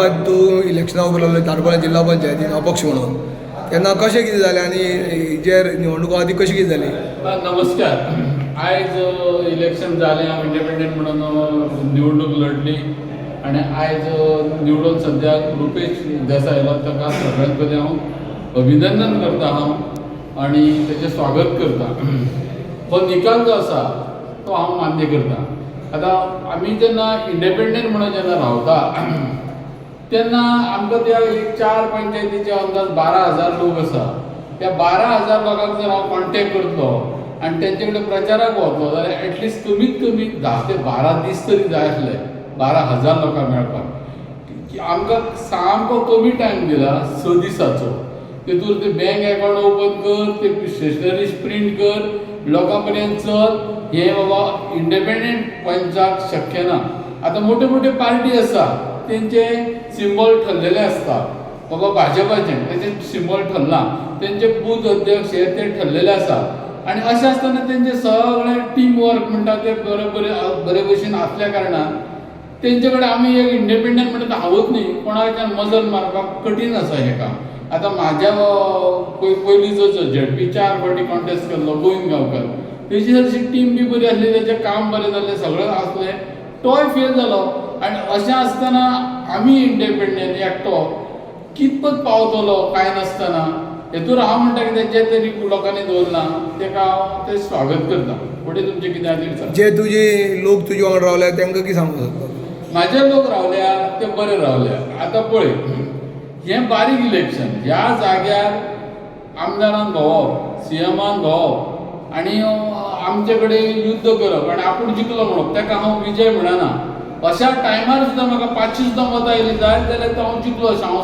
वखत तूं इलेक्शना उबो रावलो तारबाळे जिल्हा पंचायतीन अपक्ष म्हणून तेन्ना कशें कितें जालें आनी हेजेर निवडणुका आदी कशी कितें जाली? नमस्कार. आयज इलेक्शन जालें, हांव इंडिपेंडंट म्हणून निवडणूक लढली आनी आयज निवडून सद्याक रुपेश देसाय आयलो. ताका सगळ्यांत पयलीं हांव अभिनंदन करता आनी तेजें स्वागत करता. हो निकाल जो आसा तो हांव मान्य करता. आतां आमी जेन्ना इंडिपेंडंट म्हणून जेन्ना रावता तेन्ना आमकां त्या 4 पंचायतीचे अंदाज 12,000 लोक आसा. त्या 12,000 लोकांक जर हांव कॉन्टॅक्ट करतलो आनी तेंचे कडेन प्रचाराक वतलो जाल्यार एटलिस्ट कमीत कमी 10 ते 12 दीस तरी जाय आसले 12,000 लोकांक मेळपाक. आमकां सामको कमी टायम दिला 6 दिसाचो. तेतूर ते बँक अकावंट ओपन कर, ते स्टेशनरी प्रिंट कर, लोकां पर्यंत चल. हे बाबा इंडिपेंडंट पंचाक शक्य ना. आतां मोठे मोठे पार्टी आसा तेंचे सिंबल ठरलेले आसता. बाबा भाजपाचें तेचें सिंबल ठरला, तेंचे बूथ अध्यक्ष हे ते ठरलेले आसा आनी अशें आसतना तेंचे सगळें टीम वर्क म्हणटा ते बरे भशेन आसल्या कारणान तेंचे कडेन आमी एक इंडिपेंडंट म्हणटा तो हांवूच न्ही, कोणाच्यान मजल मारपाक कठीण आसा हें काम. आतां म्हाज्या पयलींचो झेडपी 4 फावटी कॉन्टेस्ट केल्लो गोविंद गांवकर, तेजी हरशी टीम बी बरी आसली, तेजें काम बरें जाल्लें, सगळें आसलें. तोय फेल जालो आनी अशें आसतना आमी इंडिपेंडंट एकटो कितपत पावतलो काय नासतना हेतूर हांव म्हणटा कितें जें तरी लोकांनी दवरलां तेका हांव तें स्वागत करता. फुडें तुमचें कितें आसा तें जे तुजे लोक तुजे वांगडा रावल्या तांकां कितें सांगूंक सोदता? म्हाजे लोक रावल्या ते बरे रावल्या. आतां पळय, हें बारीक इलेक्शन, ह्या जाग्यार आमदारान भोंवप, सीएमान भोंवप आनी आमचे कडेन युद्ध करप आनी आपूण जिखलो म्हणप, ताका हांव विजय म्हणना. अशा टायमार सुद्दां म्हाका 500 सुद्दां मतां येयलीं जायत जाल्यार तो हांव जिखलो अशें हांव